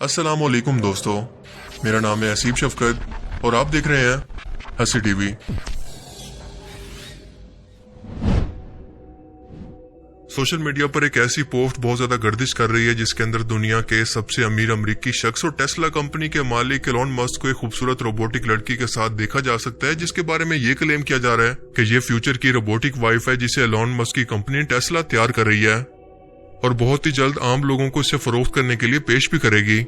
अस्सलाम वालेकुम दोस्तों, मेरा नाम है असीब शफकत और आप देख रहे हैं हंसी टीवी। सोशल मीडिया पर एक ऐसी पोस्ट बहुत ज्यादा गर्दिश कर रही है जिसके अंदर दुनिया के सबसे अमीर अमेरिकी शख्स और टेस्ला कंपनी के मालिक एलोन मस्क को एक खूबसूरत रोबोटिक लड़की के साथ देखा जा सकता है, जिसके बारे में ये क्लेम किया जा रहा है कि ये फ्यूचर की रोबोटिक वाइफ है जिसे एलोन मस्क की कंपनी टेस्ला तैयार कर रही है और बहुत ही जल्द आम लोगों को इसे फरोख्त करने के लिए पेश भी करेगी।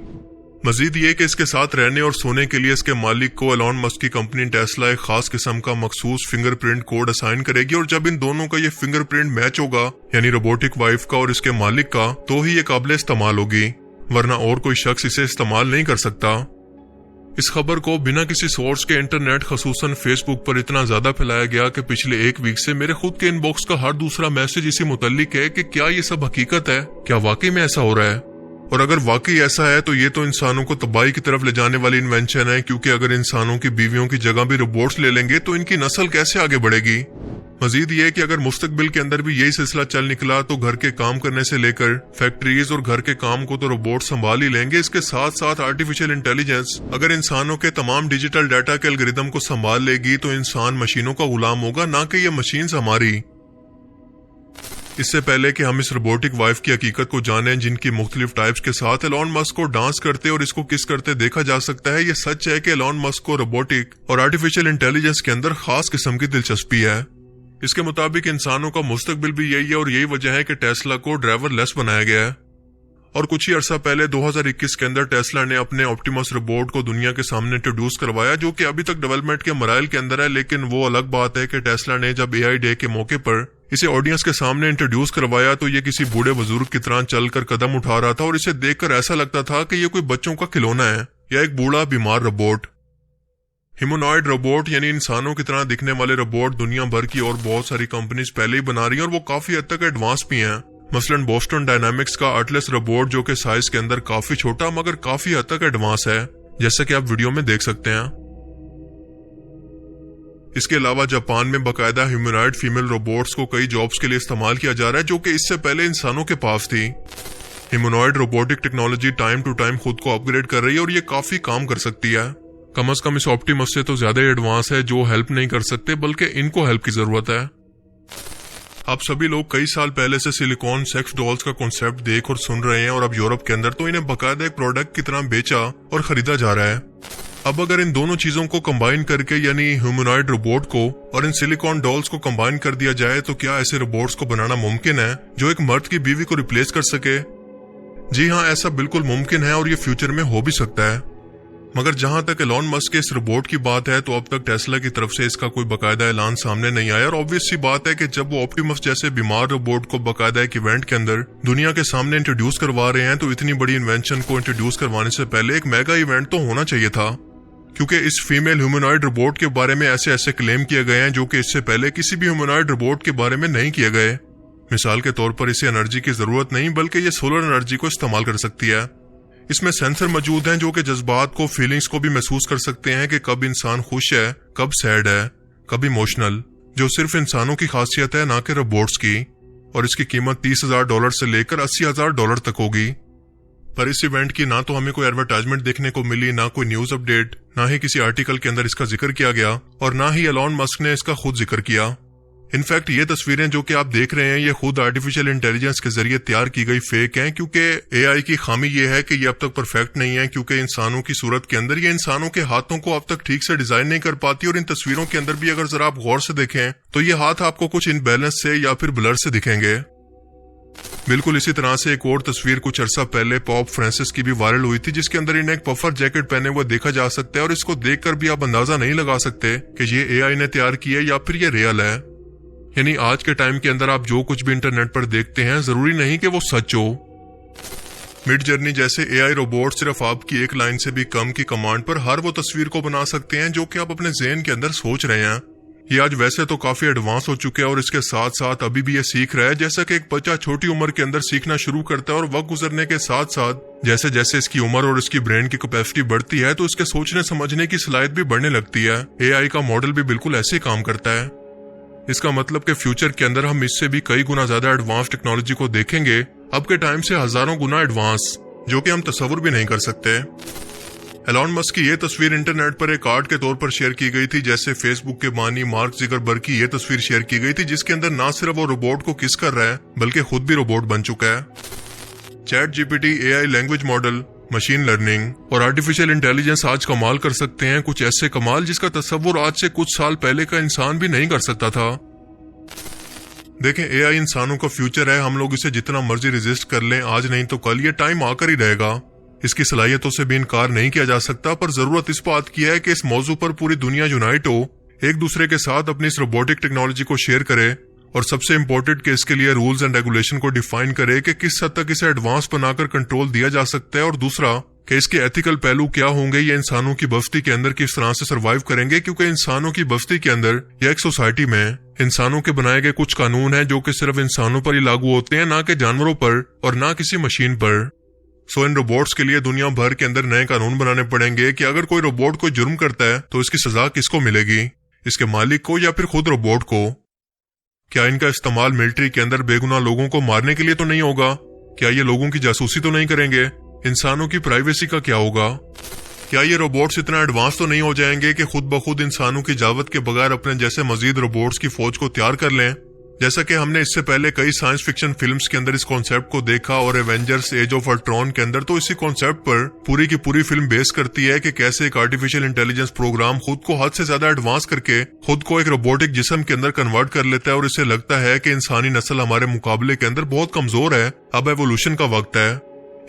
मजीद ये कि इसके साथ रहने और सोने के लिए इसके मालिक को एलोन मस्क की कंपनी टेस्ला एक खास किस्म का मखसूस फिंगरप्रिंट कोड असाइन करेगी और जब इन दोनों का ये फिंगरप्रिंट मैच होगा, यानी रोबोटिक वाइफ का और इसके मालिक का, तो ही ये काबिल इस्तेमाल होगी, वरना और कोई शख्स इसे इस्तेमाल नहीं कर सकता। इस खबर को बिना किसी सोर्स के इंटरनेट खसूसन फेसबुक पर इतना ज्यादा फैलाया गया कि पिछले एक वीक से मेरे खुद के इनबॉक्स का हर दूसरा मैसेज इसी मुतल्लिक है कि क्या ये सब हकीकत है, क्या वाकई में ऐसा हो रहा है। और अगर वाकई ऐसा है तो ये तो इंसानों को तबाही की तरफ ले जाने वाली इन्वेंशन है, क्योंकि अगर इंसानों की बीवियों की जगह भी रोबोट्स ले लेंगे तो इनकी नस्ल कैसे आगे बढ़ेगी। मजीद ये कि अगर मुस्तकबिल के अंदर भी यही सिलसिला चल निकला तो घर के काम करने से लेकर फैक्ट्रीज और घर के काम को तो रोबोट संभाल ही लेंगे। इसके साथ साथ आर्टिफिशियल इंटेलिजेंस अगर इंसानों के तमाम डिजिटल डाटा के एल्गोरिदम को संभाल लेगी तो इंसान मशीनों का गुलाम होगा, ना कि ये मशीन्स हमारी। इससे पहले कि हम इस रोबोटिक वाइफ की हकीकत को जानें जिनकी मुख्तलिफ टाइप्स के साथ एलोन मस्क को डांस करते और इसको किस करते देखा जा सकता है, ये सच है कि एलोन मस्क को रोबोटिक और आर्टिफिशियल इंटेलिजेंस के अंदर खास किस्म की दिलचस्पी है। इसके मुताबिक इंसानों का मुस्तकबिल भी यही है और यही वजह है कि टेस्ला को ड्राइवर लेस बनाया गया है। और कुछ ही अरसा पहले 2021 के अंदर टेस्ला ने अपने ऑप्टिमस रोबोट को दुनिया के सामने इंट्रोड्यूस करवाया, जो कि अभी तक डेवलपमेंट के मराइल के अंदर है। लेकिन वो अलग बात है कि टेस्ला ने जब AI डे के मौके पर इसे ऑडियंस के सामने इंट्रोड्यूस करवाया तो ये किसी बूढ़े बुजुर्ग की तरह चलकर कदम उठा रहा था और इसे देखकर ऐसा लगता था कि ये कोई बच्चों का खिलौना है या एक बूढ़ा बीमार रोबोट। ह्यूमनॉइड रोबोट यानी इंसानों की तरह दिखने वाले रोबोट दुनिया भर की और बहुत सारी कंपनीज पहले ही बना रही हैं और वो काफी हद तक एडवांस भी हैं। मसलन बोस्टन डायनामिक्स का अटलस रोबोट जो कि साइज के अंदर काफी छोटा मगर काफी हद तक एडवांस है, जैसा कि आप वीडियो में देख सकते हैं। इसके अलावा जापान में बाकायदा ह्यूमनॉइड फीमेल रोबोट्स को कई जॉब्स के लिए इस्तेमाल किया जा रहा है जो कि इससे पहले इंसानों के पास थी। Humanoid robotic technology time to time खुद को अपग्रेड कर रही है और ये काफी काम कर सकती है। कम से कम इस ऑप्टिमस से तो ज्यादा एडवांस है, जो हेल्प नहीं कर सकते बल्कि इनको हेल्प की जरूरत है। आप सभी लोग कई साल पहले से सिलिकॉन सेक्स डॉल्स का कॉन्सेप्ट देख और सुन रहे हैं और अब यूरोप के अंदर तो इन्हें बाकायदा एक प्रोडक्ट की तरह बेचा और खरीदा जा रहा है। अब अगर इन दोनों चीजों को कंबाइन करके यानी ह्यूमनॉइड रोबोट को और इन सिलिकॉन डॉल्स को कंबाइन कर दिया जाए तो क्या ऐसे रोबोट्स को बनाना मुमकिन है जो एक मर्द की बीवी को रिप्लेस कर सके? जी हाँ, ऐसा बिल्कुल मुमकिन है और ये फ्यूचर में हो भी सकता है। मगर जहां तक एलोन मस्क के इस रोबोट की बात है तो अब तक टेस्ला की तरफ से इसका कोई बाकायदा ऐलान सामने नहीं आया और ऑब्वियस सी बात है कि जब वो ऑप्टिमस जैसे बीमार रोबोट को बाकायदा एक इवेंट के अंदर दुनिया के सामने इंट्रोड्यूस करवा रहे हैं तो इतनी बड़ी इन्वेंशन को इंट्रोड्यूस करवाने से पहले एक मेगा इवेंट तो होना चाहिए था, क्योंकि इस फीमेल ह्यूमनॉइड रोबोट के बारे में ऐसे ऐसे क्लेम किए गए हैं जो कि इससे पहले किसी भी ह्यूमनॉइड रोबोट के बारे में नहीं किए गए। मिसाल के तौर पर इसे एनर्जी की जरूरत नहीं बल्कि ये सोलर एनर्जी को इस्तेमाल कर सकती है। इसमें सेंसर मौजूद हैं जो कि जज्बात को, फीलिंग्स को भी महसूस कर सकते हैं कि कब इंसान खुश है, कब सैड है, कब इमोशनल, जो सिर्फ इंसानों की खासियत है ना कि रोबोट्स की। और इसकी कीमत $30,000 से लेकर $80,000 तक होगी। पर इस इवेंट की ना तो हमें कोई एडवर्टाइजमेंट देखने को मिली, ना कोई न्यूज अपडेट, ना ही किसी आर्टिकल के अंदर इसका जिक्र किया गया और ना ही एलोन मस्क ने इसका खुद जिक्र किया। इनफैक्ट ये तस्वीरें जो कि आप देख रहे हैं ये खुद आर्टिफिशियल इंटेलिजेंस के जरिए तैयार की गई फेक हैं, क्योंकि AI की खामी ये है कि ये अब तक परफेक्ट नहीं है, क्योंकि इंसानों की सूरत के अंदर ये इंसानों के हाथों को अब तक ठीक से डिजाइन नहीं कर पाती और इन तस्वीरों के अंदर भी अगर जरा आप गौर से देखें तो ये हाथ आपको कुछ इनबैलेंस से या फिर ब्लर से दिखेंगे। बिल्कुल इसी तरह से एक और तस्वीर कुछ अरसा पहले पॉप फ्रांसिस की भी वायरल हुई थी, जिसके अंदर इन्हें एक पफर जैकेट पहने हुए देखा जा सकता है और इसको देखकर भी आप अंदाजा नहीं लगा सकते कि ये AI ने तैयार की है या फिर ये रियल है। यानी आज के टाइम के अंदर आप जो कुछ भी इंटरनेट पर देखते हैं जरूरी नहीं कि वो सच हो। मिड जर्नी जैसे AI रोबोट सिर्फ आपकी एक लाइन से भी कम की कमांड पर हर वो तस्वीर को बना सकते हैं जो कि आप अपने ज़हन के अंदर सोच रहे हैं। ये आज वैसे तो काफी एडवांस हो चुके हैं और इसके साथ साथ अभी भी ये सीख रहा है, जैसा कि एक बच्चा छोटी उम्र के अंदर सीखना शुरू करता है और वक्त गुजरने के साथ साथ जैसे जैसे इसकी उम्र और इसकी ब्रेन की कैपेसिटी बढ़ती है तो इसके सोचने समझने की सलाहियत भी बढ़ने लगती है। AI का मॉडल भी बिल्कुल ऐसे ही काम करता है। इसका मतलब कि फ्यूचर के अंदर हम इससे भी कई गुना ज्यादा एडवांस टेक्नोलॉजी को देखेंगे, अब के टाइम से हजारों गुना एडवांस। जो कि हम तस्वुर भी नहीं कर सकते। एलॉन मस्क की ये तस्वीर इंटरनेट पर एक आर्ट के तौर पर शेयर की गई थी, जैसे फेसबुक के बानी मार्क ज़ुकरबर्ग की ये तस्वीर शेयर की गई थी, जिसके अंदर ना सिर्फ वो रोबोट को किस कर रहा है बल्कि खुद भी रोबोट बन चुका है। Chat GPT, AI language model, machine learning और आर्टिफिशियल इंटेलिजेंस आज कमाल कर सकते हैं, कुछ ऐसे कमाल जिसका तस्वुर आज से कुछ साल पहले का इंसान भी नहीं कर सकता था। देखें, एआई इंसानों का फ्यूचर है, हम लोग इसे जितना मर्जी रेजिस्ट कर लें, आज नहीं तो कल ये टाइम आकर ही रहेगा। इसकी सलाहियतों से भी इनकार नहीं किया जा सकता, पर जरूरत इस बात की है कि इस मौजू पर पूरी दुनिया यूनाइट हो, एक दूसरे के साथ अपनी इस रोबोटिक टेक्नोलॉजी को शेयर करे और सबसे इम्पोर्टेंट कि इसके लिए रूल्स एंड रेगुलेशन को डिफाइन करे कि किस हद तक इसे एडवांस बनाकर कंट्रोल दिया जा सकता है, और दूसरा कि इसके एथिकल पहलू क्या होंगे, ये इंसानों की बस्ती के अंदर किस तरह से सरवाइव करेंगे, क्योंकि इंसानों की बस्ती के अंदर या एक सोसाइटी में इंसानों के बनाए गए कुछ कानून हैं जो कि सिर्फ इंसानों पर ही लागू होते हैं, ना कि जानवरों पर और ना किसी मशीन पर। सो इन रोबोट्स के लिए दुनिया भर के अंदर नए कानून बनाने पड़ेंगे कि अगर कोई रोबोट कोई जुर्म करता है तो इसकी सजा किसको मिलेगी, इसके मालिक को या फिर खुद रोबोट को। क्या इनका इस्तेमाल मिलिट्री के अंदर बेगुनाह लोगों को मारने के लिए तो नहीं होगा? क्या ये लोगों की जासूसी तो नहीं करेंगे? इंसानों की प्राइवेसी का क्या होगा? क्या ये रोबोट्स इतना एडवांस तो नहीं हो जाएंगे कि खुद ब खुद इंसानों की इजाजत के बगैर अपने जैसे मजीद रोबोट्स की फौज को तैयार कर लें? जैसा कि हमने इससे पहले कई साइंस फिक्शन फिल्म्स के अंदर इस कॉन्सेप्ट को देखा, और एवेंजर्स एज ऑफ अल्ट्रॉन के अंदर तो इसी कॉन्सेप्ट पर पूरी की पूरी फिल्म बेस करती है कि कैसे एक आर्टिफिशियल इंटेलिजेंस प्रोग्राम खुद को हद से ज्यादा एडवांस करके खुद को एक रोबोटिक जिस्म के अंदर कन्वर्ट कर लेता है, और इसे लगता है कि इंसानी नस्ल हमारे मुकाबले के अंदर बहुत कमजोर है, अब एवोल्यूशन का वक्त है,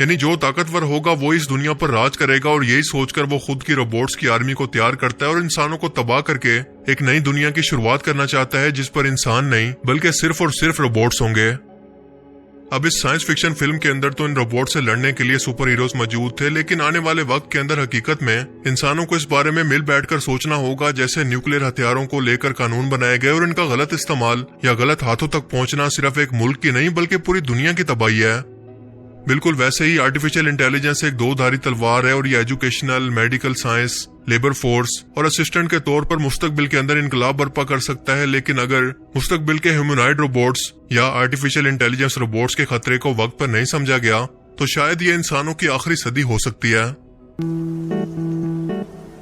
यानी जो ताकतवर होगा वो इस दुनिया पर राज करेगा, और यही सोचकर वो खुद की रोबोट्स की आर्मी को तैयार करता है और इंसानों को तबाह करके एक नई दुनिया की शुरुआत करना चाहता है, जिस पर इंसान नहीं बल्कि सिर्फ और सिर्फ रोबोट्स होंगे। अब इस साइंस फिक्शन फिल्म के अंदर तो इन रोबोट से लड़ने के लिए सुपर हीरोज मौजूद थे, लेकिन आने वाले वक्त के अंदर हकीकत में इंसानों को इस बारे में मिल बैठकर सोचना होगा, जैसे न्यूक्लियर हथियारों को लेकर कानून बनाए गए और इनका गलत इस्तेमाल या गलत हाथों तक पहुंचना सिर्फ एक मुल्क की नहीं बल्कि पूरी दुनिया की तबाही है। बिल्कुल वैसे ही आर्टिफिशियल इंटेलिजेंस एक दो धारी तलवार है, और ये educational, medical science, labour force और असिस्टेंट के तौर पर मुस्तकबिल के अंदर इनकलाब बर्पा कर सकता है, लेकिन अगर मुस्तकबिल के ह्यूमनॉइड रोबोट्स या आर्टिफिशियल इंटेलिजेंस रोबोट्स के खतरे को वक्त पर नहीं समझा गया तो शायद ये इंसानों की आखिरी सदी हो सकती है।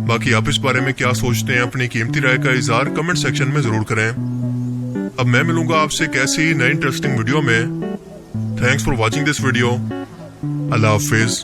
बाकी आप इस बारे में क्या सोचते हैं, अपनी कीमती राय का इजहार कमेंट सेक्शन में जरूर करें। अब मैं मिलूंगा आपसे एक ऐसी ही नई इंटरेस्टिंग वीडियो में। Thanks for watching this video. Allah Hafiz.